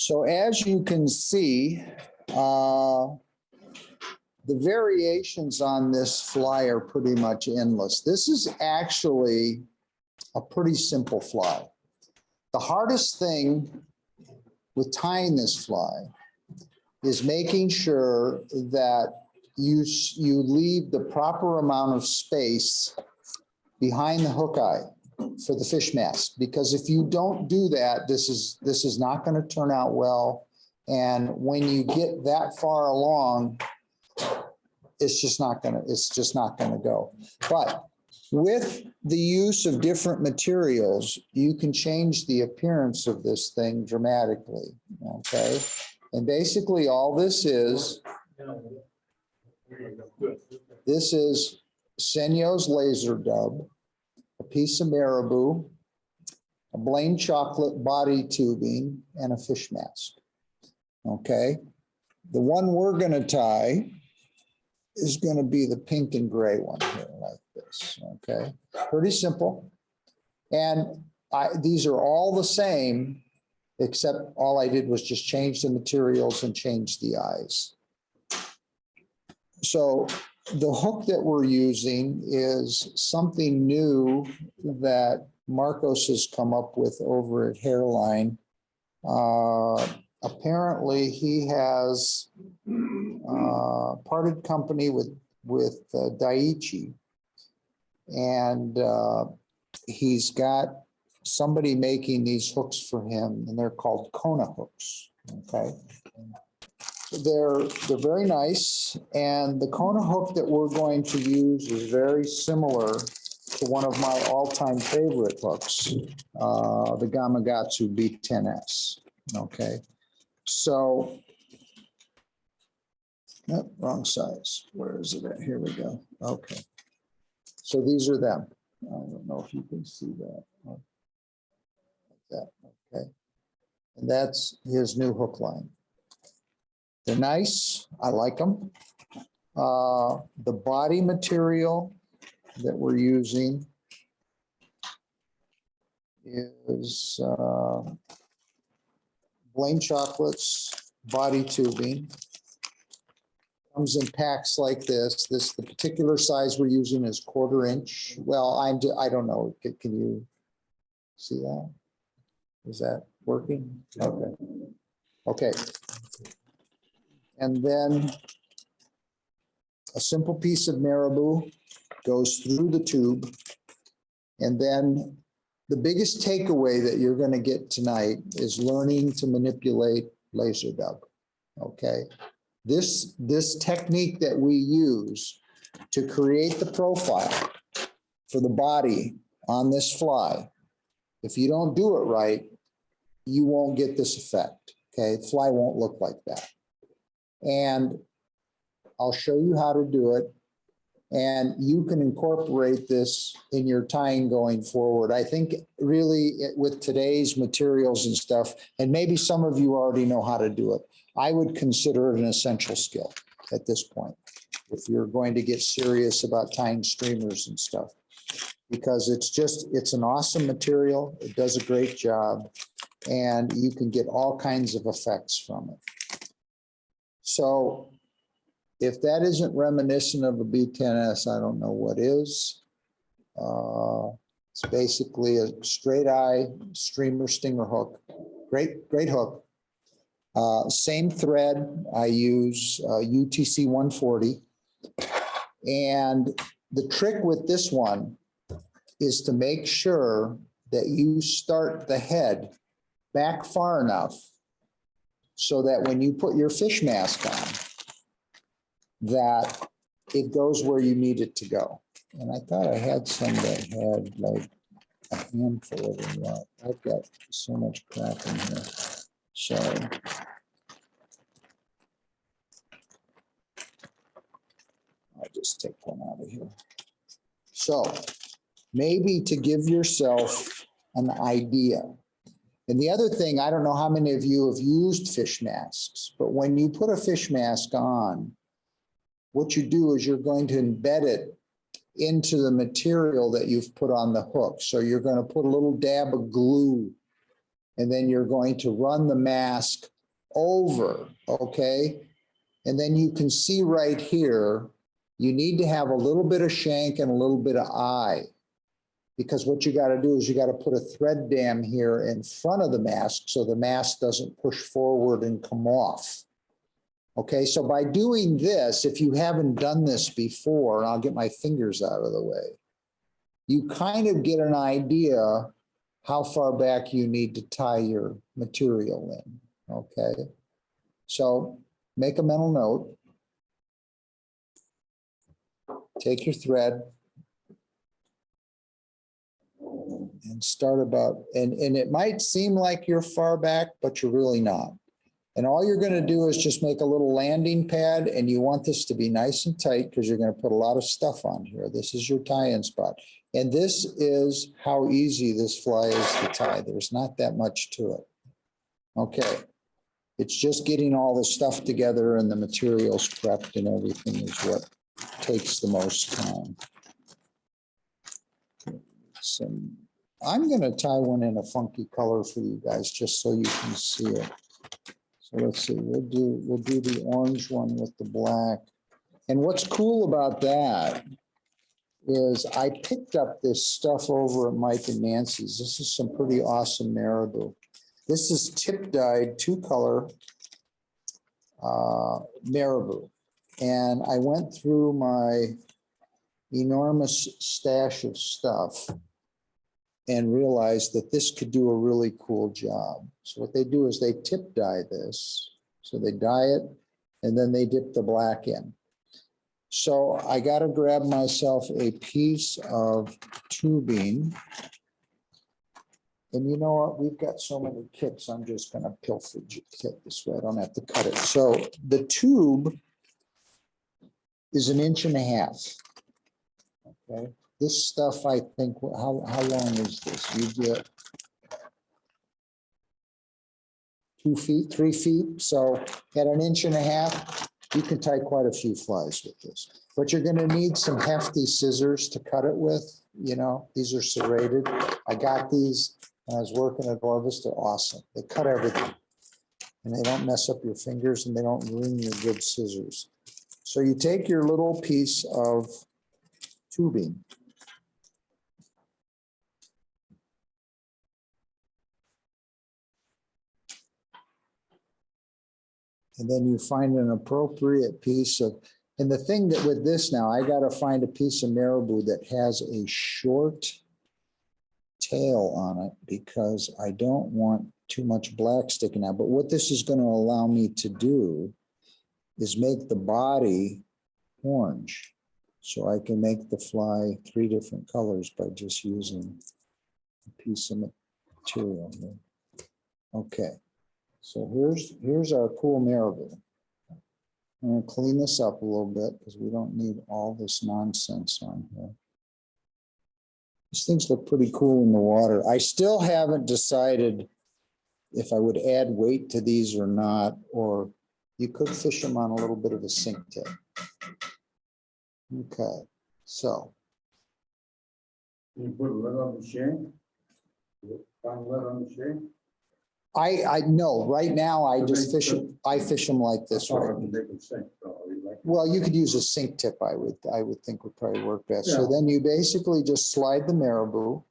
So as you can see, the variations on this fly are pretty much endless. This is actually a pretty simple fly. The hardest thing with tying this fly is making sure that you leave the proper amount of space behind the hook eye for the fish mask, because if you don't do that, this is not going to turn out well. And when you get that far along, it's just not going to go. But with the use of different materials, you can change the appearance of this thing dramatically. Okay. And basically all this is Senyo's laser dub, a piece of marabou, a Blaine Chocklett body tubing, and a fish mask. Okay. The one we're going to tie is going to be the pink and gray one here, like this. Okay. Pretty simple. And these are all the same, except all I did was just change the materials and change the eyes. So the hook that we're using is something new that Marcos has come up with over at Hairline. Apparently he has parted company with Daiichi, and he's got somebody making these hooks for him, and they're called Kona hooks. Okay. They're very nice, and the Kona hook that we're going to use is very similar to one of my all-time favorite hooks, the Gamakatsu B10S. Okay, so nope, wrong size. Where is it at? Here we go. Okay, so these are them. I don't know if you can see that. Like that. Okay, and that's his new hook line. They're nice. I like them. The body material that we're using is Blaine Chocklett's body tubing. Comes in packs like this. The particular size we're using is 1/4 inch. Well, I don't know. Can you see that? Is that working? Okay. Okay. And then a simple piece of marabou goes through the tube. And then the biggest takeaway that you're going to get tonight is learning to manipulate laser dub. Okay. This technique that we use to create the profile for the body on this fly, if you don't do it right, you won't get this effect. Okay. The fly won't look like that. And I'll show you how to do it. And you can incorporate this in your tying going forward. I think really with today's materials and stuff, and maybe some of you already know how to do it, I would consider it an essential skill at this point, if you're going to get serious about tying streamers and stuff, because it's an awesome material. It does a great job, and you can get all kinds of effects from it. So if that isn't reminiscent of a B10S, I don't know what is. It's basically a straight eye streamer stinger hook. Great hook. Same thread. I use UTC 140. And the trick with this one is to make sure that you start the head back far enough so that when you put your fish mask on, that it goes where you need it to go. And I thought I had some that had like a handful of them. I've got so much crap in here. So I'll just take one out of here. So maybe to give yourself an idea. And the other thing, I don't know how many of you have used fish masks, but when you put a fish mask on, what you do is you're going to embed it into the material that you've put on the hook. So you're going to put a little dab of glue, and then you're going to run the mask over, okay? And then you can see right here, you need to have a little bit of shank and a little bit of eye. Because what you got to do is you got to put a thread dam here in front of the mask so the mask doesn't push forward and come off. Okay, so by doing this, if you haven't done this before, and I'll get my fingers out of the way, you kind of get an idea how far back you need to tie your material in, okay? So make a mental note. Take your thread and start about, and it might seem like you're far back, but you're really not. And all you're going to do is just make a little landing pad, and you want this to be nice and tight because you're going to put a lot of stuff on here. This is your tie-in spot. And this is how easy this fly is to tie. There's not that much to it. Okay. It's just getting all the stuff together and the materials prepped and everything is what takes the most time. So I'm going to tie one in a funky color for you guys just so you can see it. So let's see, we'll do the orange one with the black. And what's cool about that is I picked up this stuff over at Mike and Nancy's. This is some pretty awesome marabou. This is tip dyed 2-color marabou. And I went through my enormous stash of stuff and realized that this could do a really cool job. So what they do is they tip dye this. So they dye it and then they dip the black in. So I got to grab myself a piece of tubing. And you know what? We've got so many kits. I'm just going to pilferage it this way. I don't have to cut it. So the tube is 1.5 inches. Okay. This stuff, I think, how long is this? You get 2 feet, 3 feet. So at 1.5 inches, you can tie quite a few flies with this. But you're going to need some hefty scissors to cut it with. You know, these are serrated. I got these when I was working at Orvis. They're awesome. They cut everything. And they don't mess up your fingers and they don't ruin your good scissors. So you take your little piece of tubing. And then you find an appropriate piece of, and the thing that with this now, I got to find a piece of marabou that has a short tail on it because I don't want too much black sticking out. But what this is going to allow me to do is make the body orange. So I can make the fly 3 different colors by just using a piece of material here. Okay. So here's our cool marabou. I'm going to clean this up a little bit because we don't need all this nonsense on here. These things look pretty cool in the water. I still haven't decided if I would add weight to these or not, or you could fish them on a little bit of a sink tip. Okay, so. You put lead on the shank? Find lead on the shank? I know right now I just fish them. I fish them like this, right? Well, you could use a sink tip. I would think would probably work best. So then you basically just slide the marabou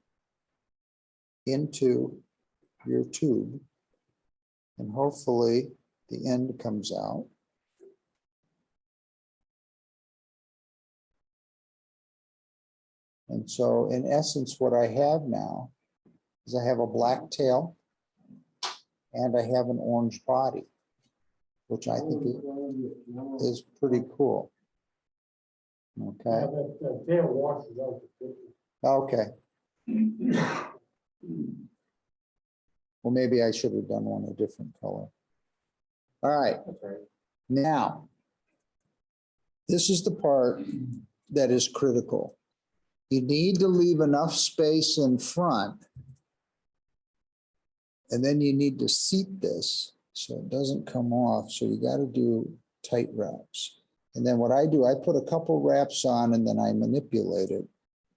into your tube, and hopefully the end comes out. And so, in essence, what I have now is I have a black tail. And I have an orange body, which I think is pretty cool. Okay. Okay. Well, maybe I should have done one a different color. All right. Now, this is the part that is critical. You need to leave enough space in front. And then you need to seat this so it doesn't come off. So you got to do tight wraps. And then what I do, I put a couple wraps on and then I manipulate it,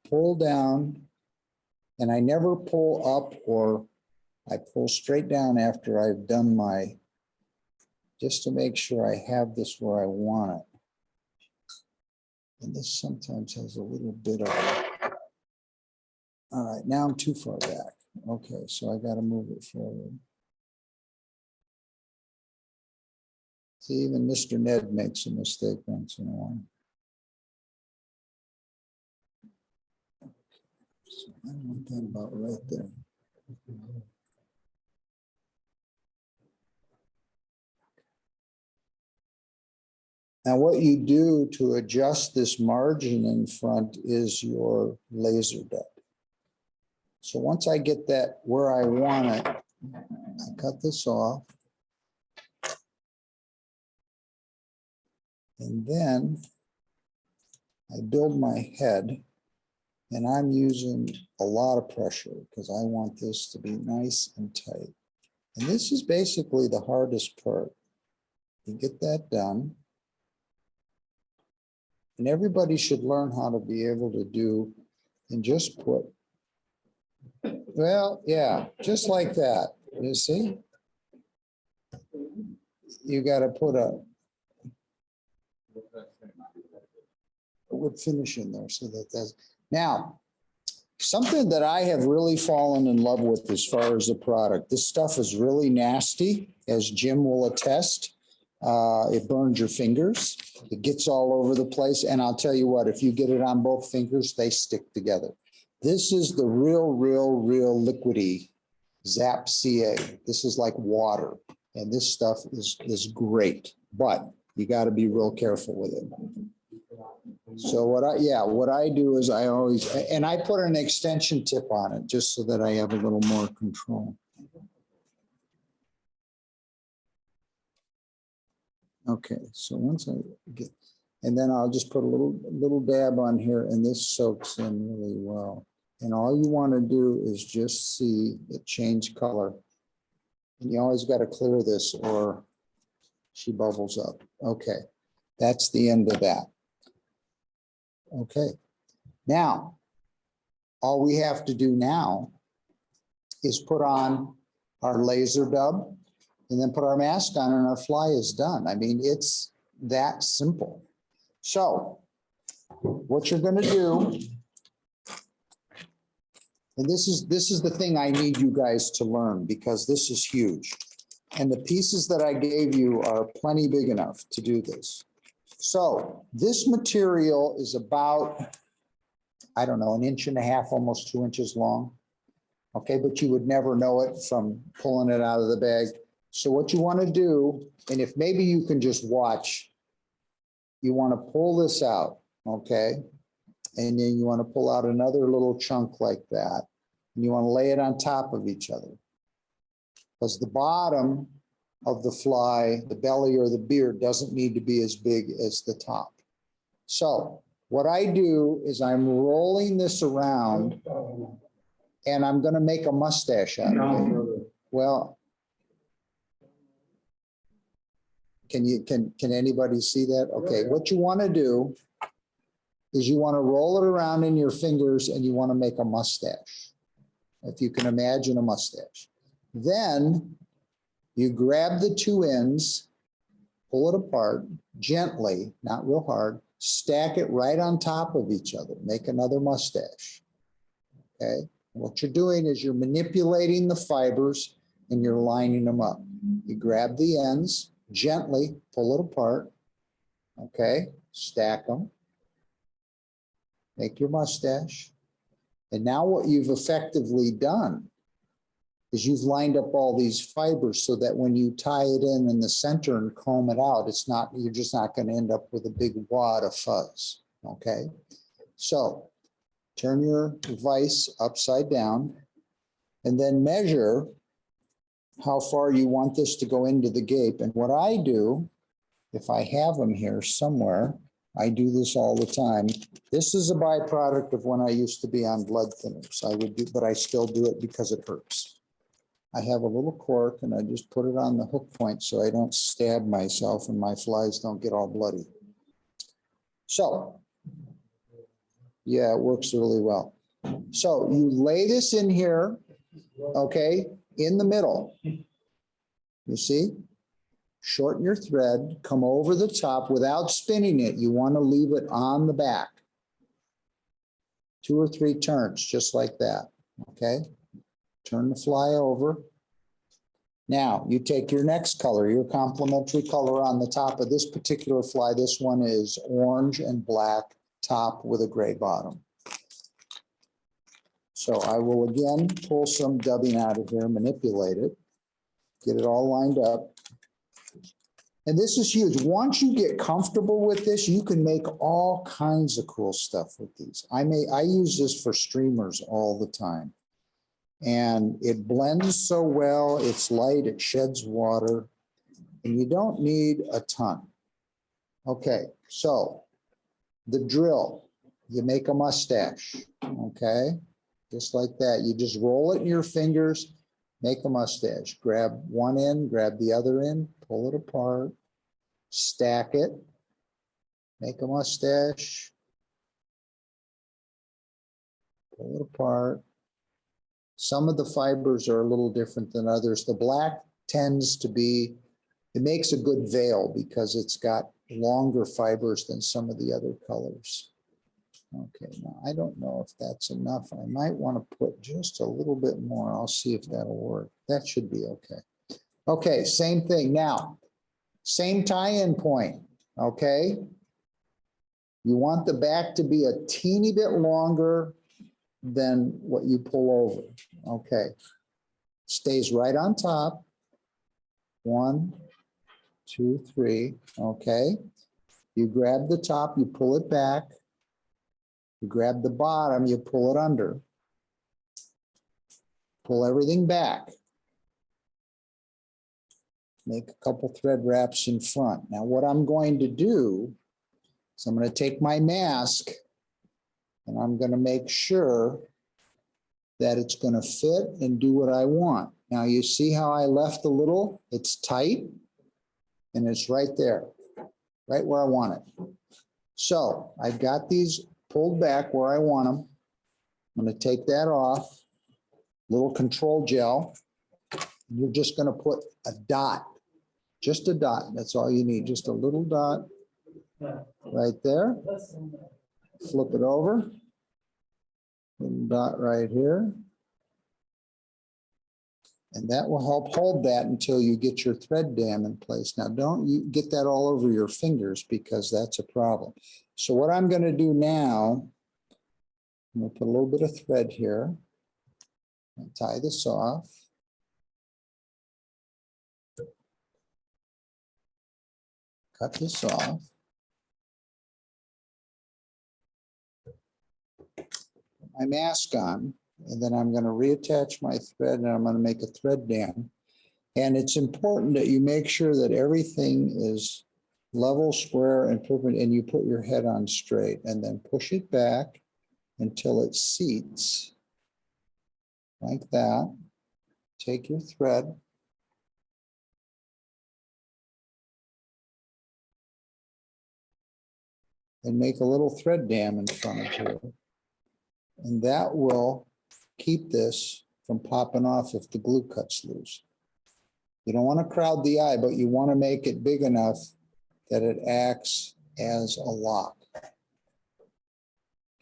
pull down, and I never pull up, or I pull straight down after I've done my just to make sure I have this where I want it. And this sometimes has a little bit of, all right, now I'm too far back. Okay, so I got to move it forward. See, even Mr. Ned makes a mistake once in a while. So I want that about right there. Now, what you do to adjust this margin in front is your laser depth. So once I get that where I want it, I cut this off. And then I build my head, and I'm using a lot of pressure because I want this to be nice and tight. And this is basically the hardest part. You get that done. And everybody should learn how to be able to do and just put, well, yeah, just like that. You see? You got to put a wood finish in there so that that's. Now, something that I have really fallen in love with as far as the product, this stuff is really nasty, as Jim will attest. It burns your fingers. It gets all over the place. And I'll tell you what, if you get it on both fingers, they stick together. This is the real liquidy Zap CA. This is like water. And this stuff is great, but you got to be real careful with it. So what I do is I always, and I put an extension tip on it just so that I have a little more control. Okay, so once I get, and then I'll just put a little dab on here, and this soaks in really well. And all you want to do is just see it change color. And you always got to clear this or she bubbles up. Okay, that's the end of that. Okay, now all we have to do now is put on our laser dub and then put our mask on and our fly is done. I mean, it's that simple. So what you're going to do, and this is the thing I need you guys to learn because this is huge. And the pieces that I gave you are plenty big enough to do this. So this material is about, I don't know, 1.5 inches, almost 2 inches long. Okay, but you would never know it from pulling it out of the bag. So what you want to do, and if maybe you can just watch, you want to pull this out, okay? And then you want to pull out another little chunk like that. And you want to lay it on top of each other. Because the bottom of the fly, the belly or the beard doesn't need to be as big as the top. So what I do is I'm rolling this around and I'm going to make a mustache out of it. Well, can anybody see that? Okay, what you want to do is you want to roll it around in your fingers and you want to make a mustache. If you can imagine a mustache. Then you grab the two ends, pull it apart gently, not real hard, stack it right on top of each other, make another mustache. Okay, what you're doing is you're manipulating the fibers and you're lining them up. You grab the ends, gently pull it apart, okay, stack them, make your mustache. And now what you've effectively done is you've lined up all these fibers so that when you tie it in the center and comb it out, it's not, you're just not going to end up with a big wad of fuzz, okay? So turn your vise upside down and then measure how far you want this to go into the gape. And what I do, if I have them here somewhere, I do this all the time. This is a byproduct of when I used to be on blood thinners. I would do, but I still do it because it hurts. I have a little cork and I just put it on the hook point so I don't stab myself and my flies don't get all bloody. So, yeah, it works really well. So you lay this in here, okay, in the middle. You see? shorten your thread, come over the top without spinning it. You want to leave it on the back. 2 or 3 turns, just like that, okay? Turn the fly over. Now, you take your next color, your complementary color on the top of this particular fly. This one is orange and black top with a gray bottom. So I will again pull some dubbing out of here, manipulate it, get it all lined up. And this is huge. Once you get comfortable with this, you can make all kinds of cool stuff with these. I use this for streamers all the time. And it blends so well, it's light, it sheds water, and you don't need a ton. Okay, so the drill, you make a mustache, okay? Just like that. You just roll it in your fingers, make a mustache. Grab one end, grab the other end, pull it apart, stack it, make a mustache, pull it apart. Some of the fibers are a little different than others. The black tends to be, it makes a good veil because it's got longer fibers than some of the other colors. Okay, now I don't know if that's enough. I might want to put just a little bit more. I'll see if that'll work. That should be okay. Okay, same thing. Now, same tie-in point, okay? You want the back to be a teeny bit longer than what you pull over. Okay, stays right on top. 1, 2, 3, okay. You grab the top, you pull it back. You grab the bottom, you pull it under. Pull everything back. Make a couple thread wraps in front. Now what I'm going to do is I'm going to take my mask and I'm going to make sure that it's going to fit and do what I want. Now you see how I left a little? It's tight and it's right there, right where I want it. So I've got these pulled back where I want them. I'm going to take that off, little control gel. You're just going to put a dot, just a dot. That's all you need, just a little dot right there. Flip it over, little dot right here. And that will help hold that until you get your thread dam in place. Now, don't you get that all over your fingers because that's a problem. So what I'm going to do now, I'm going to put a little bit of thread here and tie this off. Cut this off. Put my mask on, and then I'm going to reattach my thread and I'm going to make a thread dam. And it's important that you make sure that everything is level, square, and perpendicular, and you put your head on straight and then push it back until it seats like that. Take your thread. And make a little thread dam in front of you. And that will keep this from popping off if the glue cuts loose. You don't want to crowd the eye, but you want to make it big enough that it acts as a lock.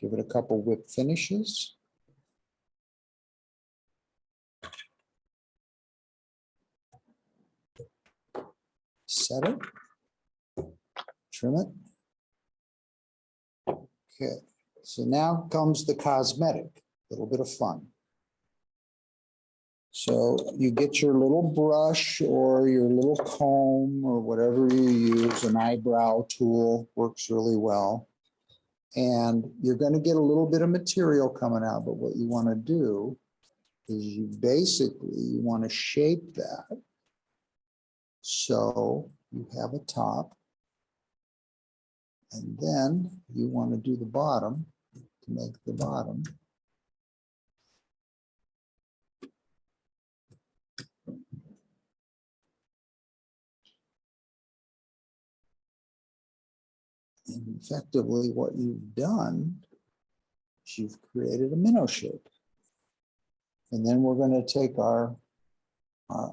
Give it a couple whip finishes. Set it. Trim it. Okay, so now comes the cosmetic, a little bit of fun. So you get your little brush or your little comb or whatever you use, an eyebrow tool works really well. And you're going to get a little bit of material coming out, but what you want to do is you want to shape that so you have a top. And then you want to do the bottom to make the bottom. And effectively what you've done is you've created a minnow shape. And then we're going to take our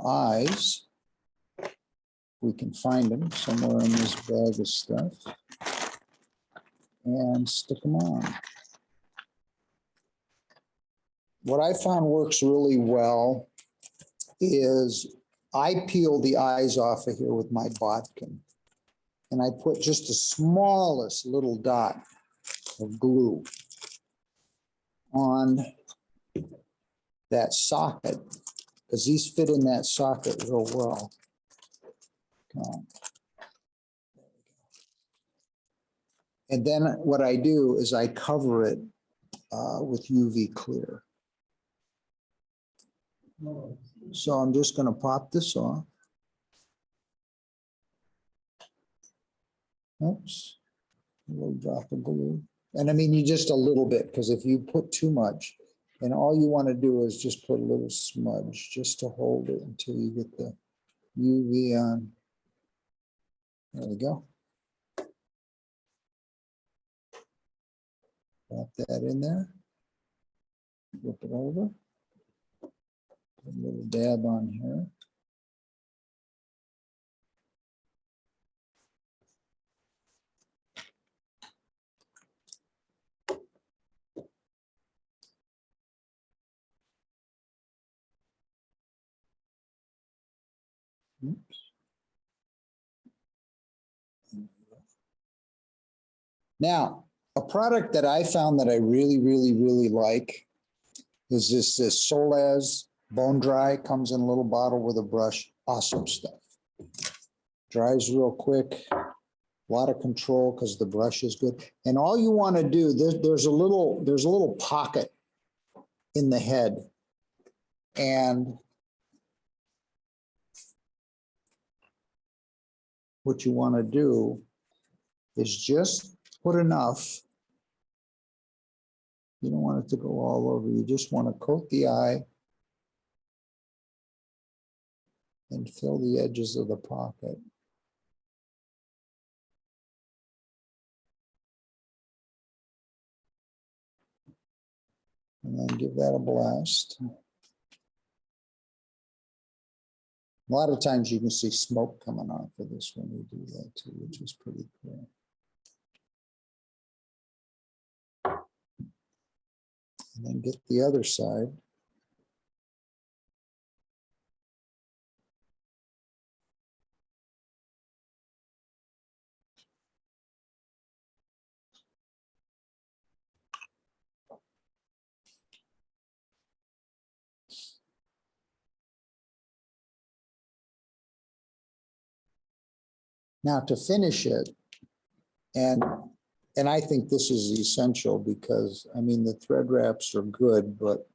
eyes, we can find them somewhere in this bag of stuff and stick them on. What I found works really well is I peel the eyes off of here with my bodkin, and I put just the smallest little dot of glue on that socket, because these fit in that socket real well. And then what I do is I cover it with UV clear. So I'm just going to pop this off. Oops, a little drop of glue. And I mean, you just a little bit, because if you put too much, and all you want to do is just put a little smudge just to hold it until you get the UV on. There we go. Pop that in there. Flip it over. Put a little dab on here. Oops. Now, a product that I found that I really like is this socialize bone dry. Comes in a little bottle with a brush. Awesome stuff. Dries real quick. A lot of control because the brush is good. And all you want to do, there's a little pocket in the head, and what you want to do is just put enough. You don't want it to go all over. You just want to coat the eye and fill the edges of the pocket. And then give that a blast. A lot of times you can see smoke coming off of this when you do that too, which is pretty cool. And then get the other side. Now to finish it, and I think this is essential because, I mean, the thread wraps are good, but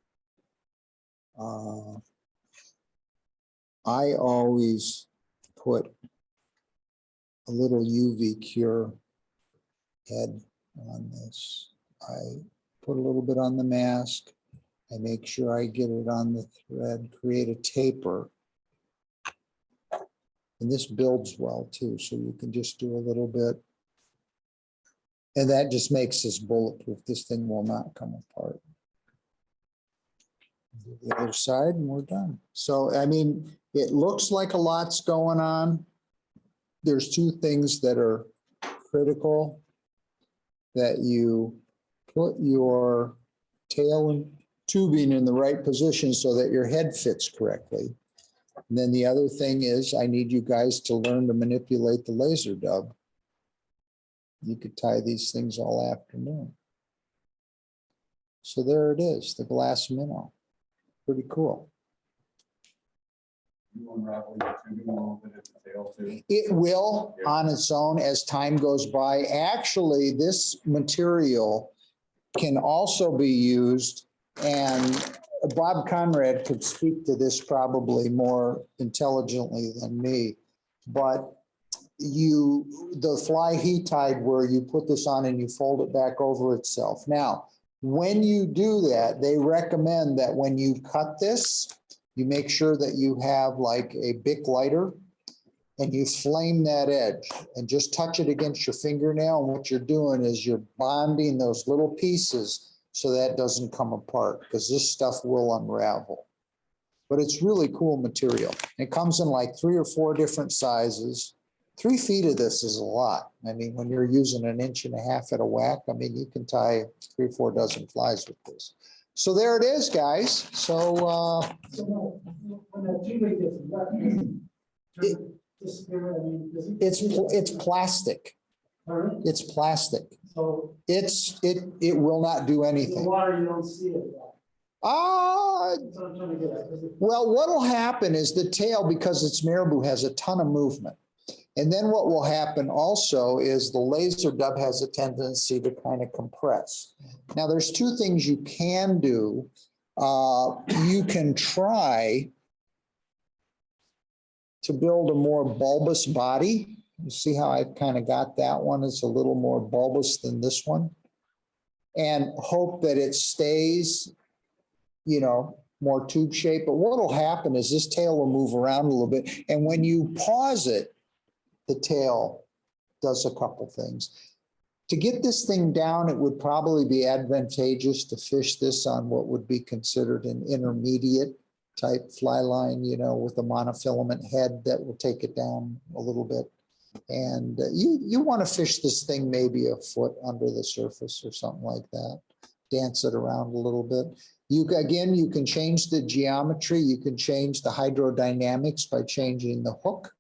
I always put a little UV cure head on this. I put a little bit on the mask. I make sure I get it on the thread, create a taper. And this builds well too, so you can just do a little bit. And that just makes this bulletproof. This thing will not come apart. Do the other side and we're done. So, I mean, it looks like a lot's going on. There's two things that are critical: that you put your tail and tubing in the right position so that your head fits correctly. And then the other thing is, I need you guys to learn to manipulate the laser dub. You could tie these things all afternoon. So there it is, the glass minnow. Pretty cool. You unravel your tubing a little bit at the tail too. It will on its own as time goes by. Actually, this material can also be used, and Bob Conrad could speak to this probably more intelligently than me, but the fly heat tied where you put this on and you fold it back over itself. Now, when you do that, they recommend that when you cut this, you make sure that you have like a Bic lighter and you flame that edge and just touch it against your fingernail. And what you're doing is you're bonding those little pieces so that doesn't come apart, because this stuff will unravel. but it's really cool material. It comes in like 3 or 4 different sizes. 3 feet of this is a lot. I mean, when you're using 1.5 inches at a whack, I mean, you can tie 3 or 4 dozen flies with this. So there it is, guys. So So when that G-ray gets wet, does it disappear? I mean, does it? it's plastic. Pardon? It's plastic. So It will not do in the anything. water, you don't see it. Ah, That's what I'm trying to get at. Does it- well, what'll happen is the tail, because it's marabou, has a ton of movement. And then what will happen also is the laser dub has a tendency to kind of compress. Now, there's 2 things you can do. You can try to build a more bulbous body. You see how I've kind of got that one? It's a little more bulbous than this one. And hope that it stays, you know, more tube shape. But what will happen is this tail will move around a little bit. And when you pause it, the tail does a couple things. To get this thing down, it would probably be advantageous to fish this on what would be considered an intermediate type fly line, you know, with a monofilament head that will take it down a little bit. And you want to fish this thing maybe a foot under the surface or something like that. Dance it around a little bit. Again, you can change the geometry. You can change the hydrodynamics by changing the hook.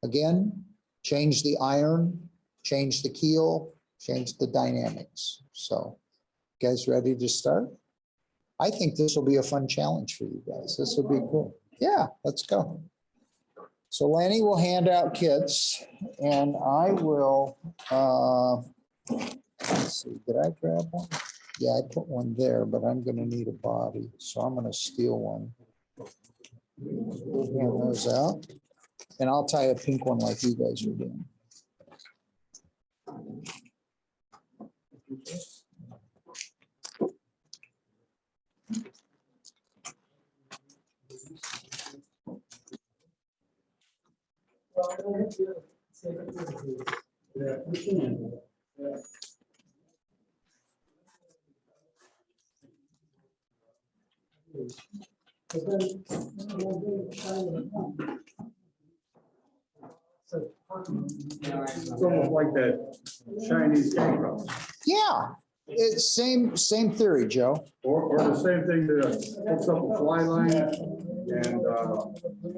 Again, change the iron, change the keel, change the dynamics. So, you guys ready to start? I think this will be a fun challenge for you guys. This will be cool. Yeah, let's go. So Lanny will hand out kits and I will, let's see, did I grab one? Yeah, I put one there, but I'm gonna need a body. So I'm gonna steal one. Hand those out. And I'll tie a pink one like you guys are doing. Well, I don't have to say it. Yeah, we can. Yeah. But then, we'll be shining. So, It's almost like that Chinese bankrupt, Yeah, it's same theory, Joe. or the same thing that hooks up a fly line and,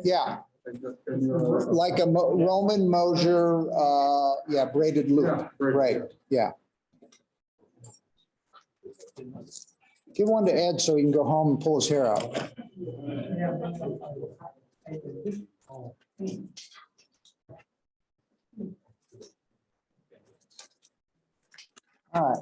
Yeah, and, like a Roman Mosier, yeah, braided loop. yeah, very Right, good. yeah. Give one to Ed so he can go home and pull his hair out. All right.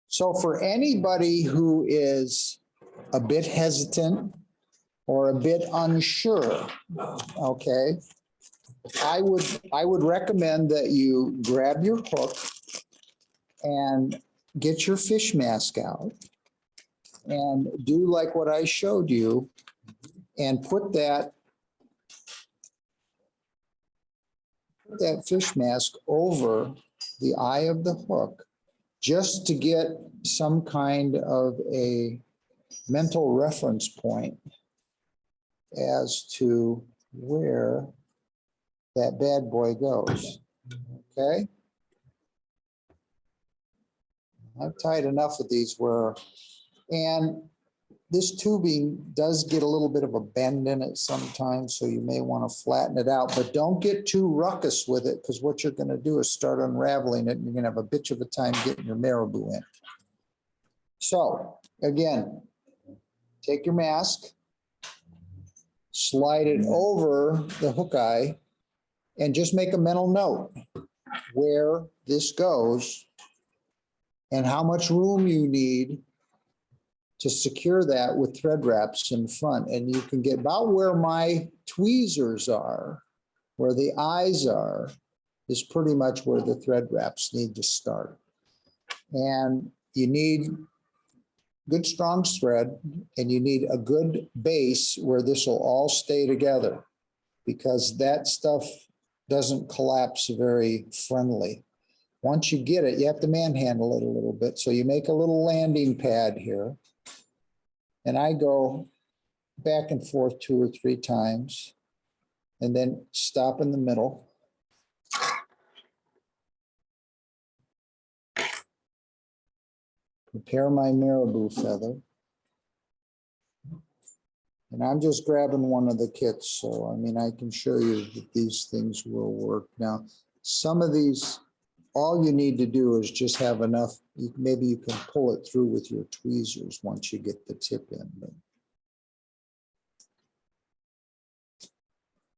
So for anybody who is a bit hesitant or a bit unsure, okay, I would recommend that you grab your hook and get your fish mask out and do like what I showed you and put that fish mask over the eye of the hook just to get some kind of a mental reference point as to where that bad boy goes, okay? I've tied enough of these where, and this tubing does get a little bit of a bend in it sometimes, so you may want to flatten it out, but don't get too ruckus with it because what you're going to do is start unraveling it and you're going to have a bitch of a time getting your marabou in. So again, take your mask, slide it over the hook eye, and just make a mental note where this goes and how much room you need to secure that with thread wraps in front. And you can get about where my tweezers are, where the eyes are, is pretty much where the thread wraps need to start. And you need good strong thread, and you need a good base where this will all stay together, because that stuff doesn't collapse very friendly. Once you get it, you have to manhandle it a little bit. So you make a little landing pad here. And I go back and forth 2 or 3 times and then stop in the middle. Prepare my marabou feather. And I'm just grabbing one of the kits. So, I mean, I can show you that these things will work. Now, some of these, all you need to do is just have enough, maybe you can pull it through with your tweezers once you get the tip in.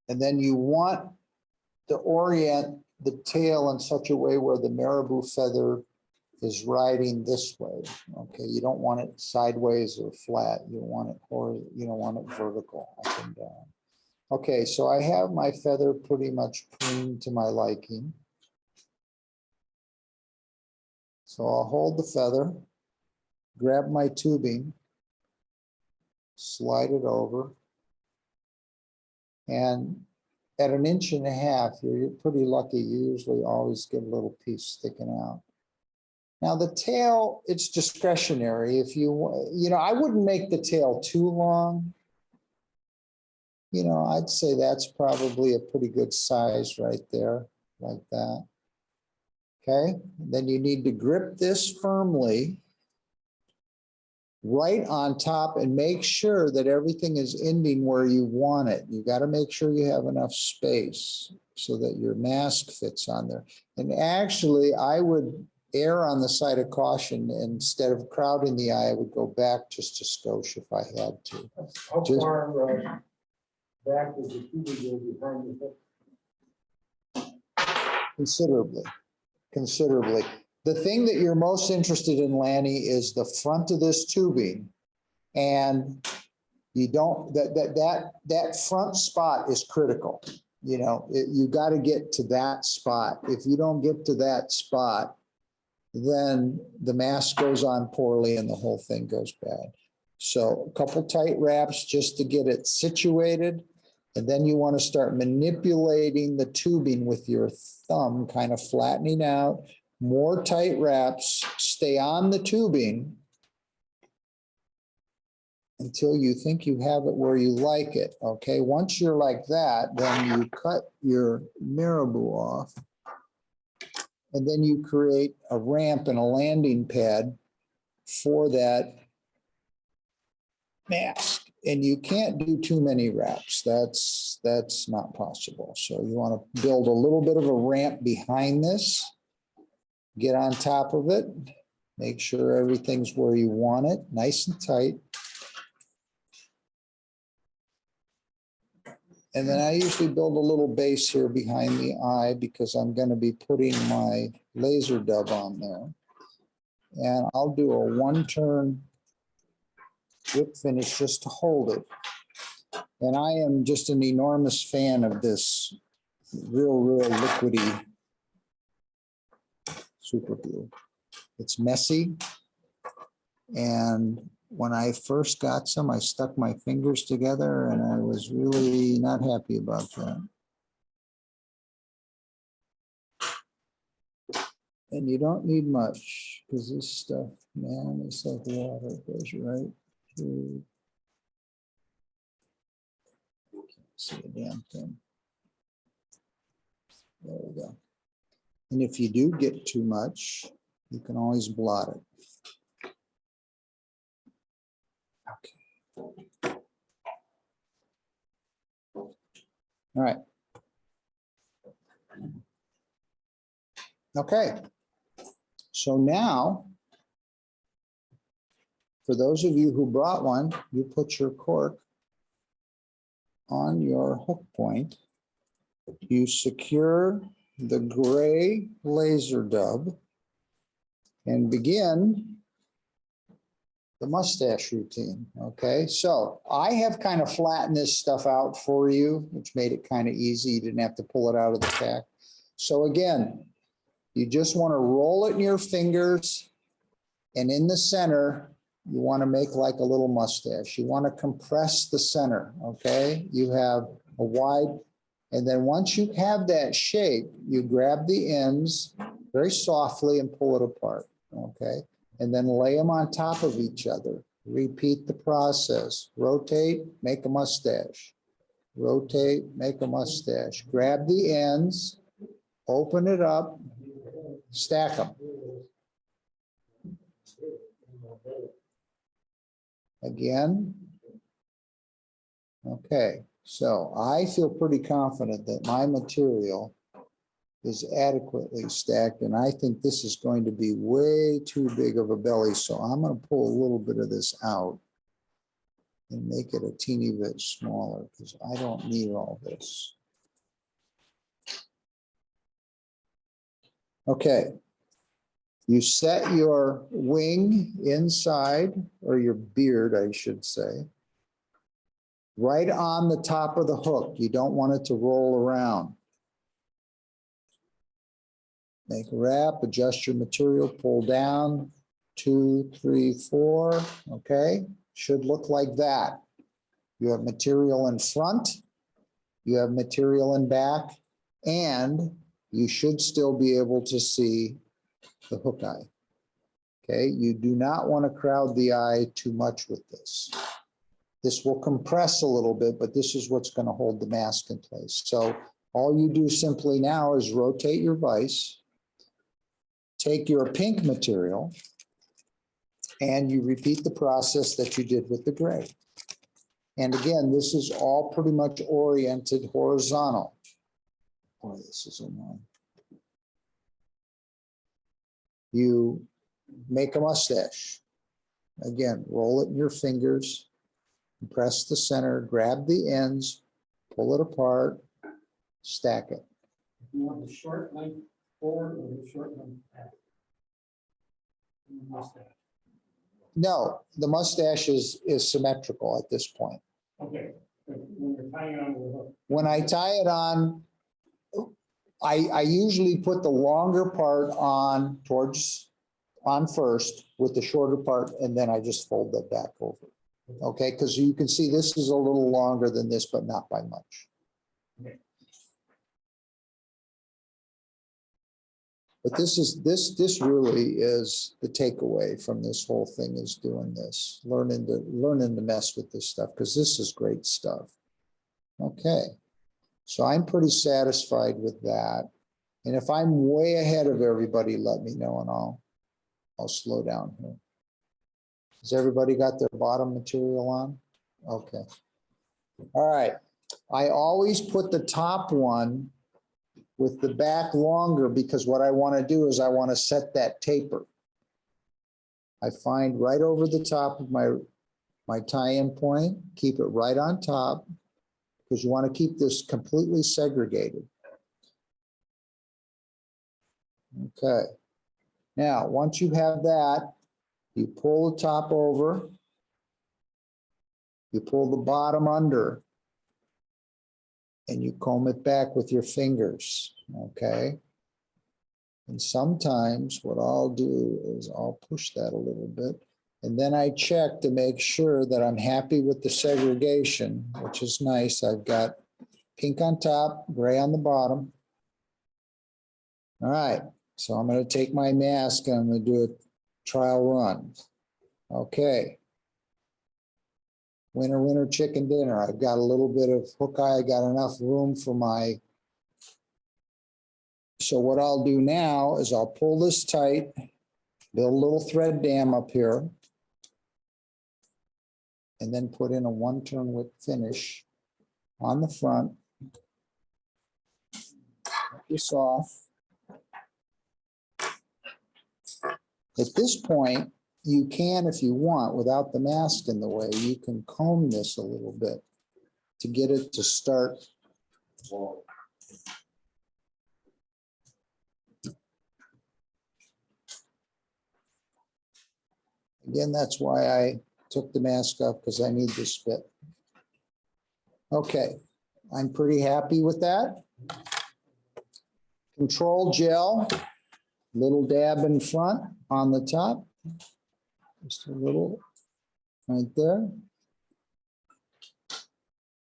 And then you want to orient the tail in such a way where the marabou feather is riding this way. Okay, you don't want it sideways or flat. You want it horizontal. You don't want it vertical up and down. Okay, so I have my feather pretty much pruned to my liking. So I'll hold the feather, grab my tubing, slide it over, and at 1.5 inches, you're pretty lucky. You usually always get a little piece sticking out. Now the tail, it's discretionary. If I wouldn't make the tail too long. I'd say that's probably a pretty good size right there, like that. Okay, then you need to grip this firmly right on top and make sure that everything is ending where you want it. You got to make sure you have enough space so that your mask fits on there. And actually, I would err on the side of caution. Instead of crowding the eye, I would go back just a skosh if I had to. How Just- far back does the tubing go behind the hook? Considerably. The thing that you're most interested in, Lanny, is the front of this tubing. And you don't, that front spot is critical. You got to get to that spot. If you don't get to that spot, then the mask goes on poorly and the whole thing goes bad. So a couple tight wraps just to get it situated. And then you want to start manipulating the tubing with your thumb, kind of flattening out. More tight wraps, stay on the tubing until you think you have it where you like it. Okay, once you're like that, then you cut your marabou off. And then you create a ramp and a landing pad for that mask. And you can't do too many wraps. That's not possible. So you want to build a little bit of a ramp behind this, get on top of it, make sure everything's where you want it, nice and tight. And then I usually build a little base here behind the eye because I'm going to be putting my laser dub on there. And I'll do a 1-turn whip finish just to hold it. And I am just an enormous fan of this real liquidy super glue. It's messy. And when I first got some, I stuck my fingers together and I was really not happy about that. And you don't need much because this stuff, man, it's like water. It goes right through. Can't see a damn thing. There we go. And if you do get too much, you can always blot it. Okay. All right. Okay. So now, for those of you who brought one, you put your cork on your hook point. You secure the gray laser dub and begin the mustache routine. Okay, so I have kind of flattened this stuff out for you, which made it kind of easy. You didn't have to pull it out of the pack. So again, you just want to roll it in your fingers and in the center, you want to make like a little mustache. You want to compress the center, okay? You have a wide, and then once you have that shape, you grab the ends very softly and pull it apart, okay? And then lay them on top of each other. Repeat the process. Rotate, make a mustache. Rotate, make a mustache. Grab the ends, open it up, stack them. Again. Okay, so I feel pretty confident that my material is adequately stacked, and I think this is going to be way too big of a belly, so I'm going to pull a little bit of this out and make it a teeny bit smaller because I don't need all this. Okay. You set your wing inside, or your beard, I should say, right on the top of the hook. You don't want it to roll around. Make a wrap, adjust your material, pull down, 2, 3, 4, okay? Should look like that. You have material in front, you have material in back, and you should still be able to see the hook eye. Okay, you do not want to crowd the eye too much with this. This will compress a little bit, but this is what's going to hold the mask in place. So all you do simply now is rotate your vise, take your pink material, and you repeat the process that you did with the gray. And again, this is all pretty much oriented horizontal. Boy, this is annoying. You make a mustache. Again, roll it in your fingers, press the center, grab the ends, pull it apart, stack it. You want the short length forward or the short length back? Mustache. No, the mustache is symmetrical at this point. Okay, but when you're tying it on the hook. When I tie it on, I usually put the longer part on first with the shorter part, and then I just fold that back over. Okay, because you can see this is a little longer than this, but not by much. Okay. But this really is the takeaway from this whole thing, is doing this, learning to mess with this stuff, because this is great stuff. Okay, so I'm pretty satisfied with that. And if I'm way ahead of everybody, let me know and I'll slow down here. Has everybody got their bottom material on? Okay. All right. I always put the top one with the back longer, because what I want to do is I want to set that taper. I find right over the top of my tie-in point, keep it right on top, because you want to keep this completely segregated. Okay. Now, once you have that, you pull the top over, you pull the bottom under, and you comb it back with your fingers, okay? And sometimes what I'll do is I'll push that a little bit, and then I check to make sure that I'm happy with the segregation, which is nice. I've got pink on top, gray on the bottom. All right, so I'm going to take my mask and I'm going to do a trial run. Okay. Winner, winner, chicken dinner. I've got a little bit of hook eye. I got enough room for my. So what I'll do now is I'll pull this tight, build a little thread dam up here, and then put in a 1-turn wick finish on the front. Cut this off. At this point, you can, if you want, without the mask in the way, you can comb this a little bit to get it to start. Again, that's why I took the mask off, because I need this bit. Okay, I'm pretty happy with that. Control gel, little dab in front on the top. Just a little right there.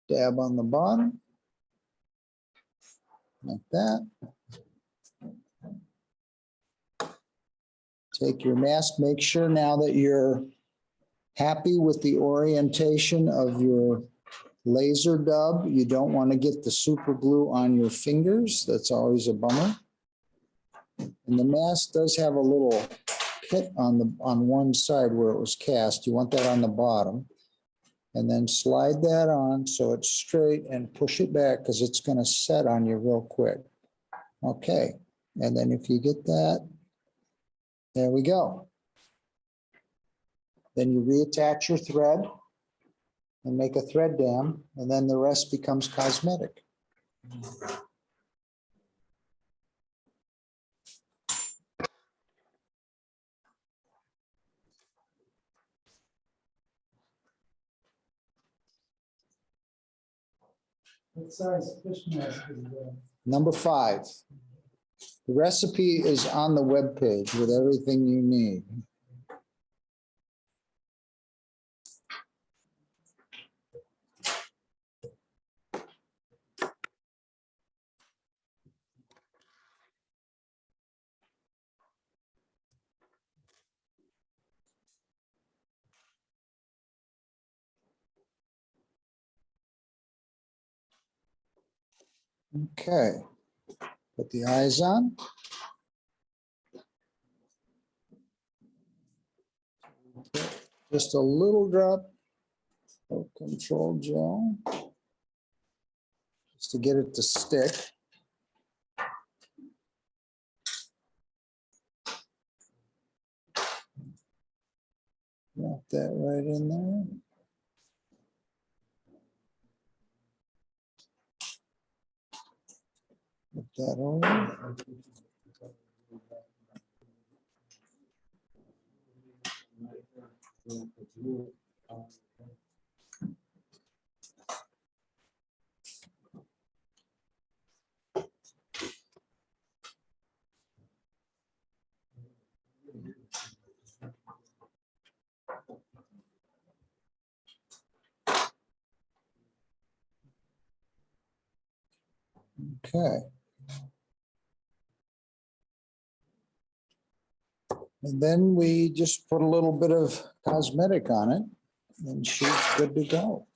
Dab on the bottom. Like that. Take your mask, make sure now that you're happy with the orientation of your laser dub. You don't want to get the super glue on your fingers. That's always a bummer. And the mask does have a little pit on one side where it was cast. You want that on the bottom. And then slide that on so it's straight and push it back because it's going to set on you real quick. Okay. And then if you get that, there we go. Then you reattach your thread and make a thread dam, and then the rest becomes cosmetic. What size fish mask is that? Number 5. The recipe is on the webpage with everything you need. Okay, put the eyes on. Just a little drop of control gel, just to get it to stick. Drop that right in there. Put that over. Okay. And then we just put a little bit of cosmetic on it, and she's good to go.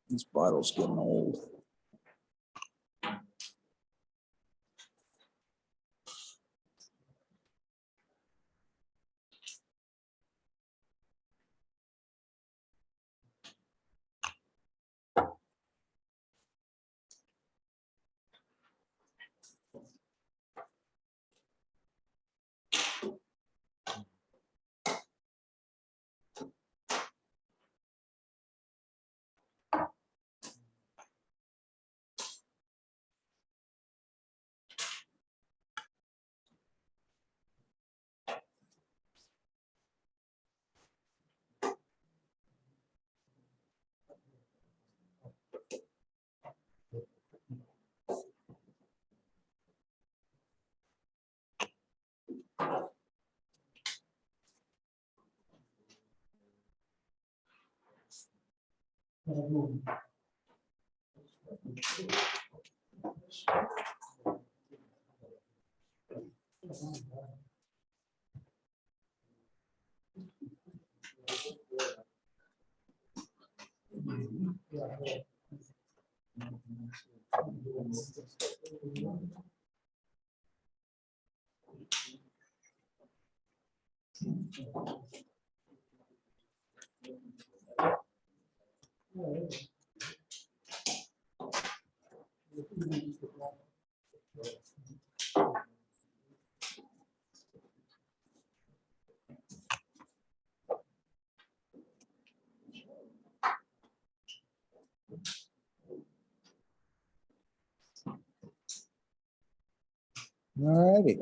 This bottle's getting old. All righty.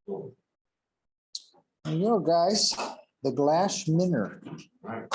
There you go, guys. The glass minnow. Right.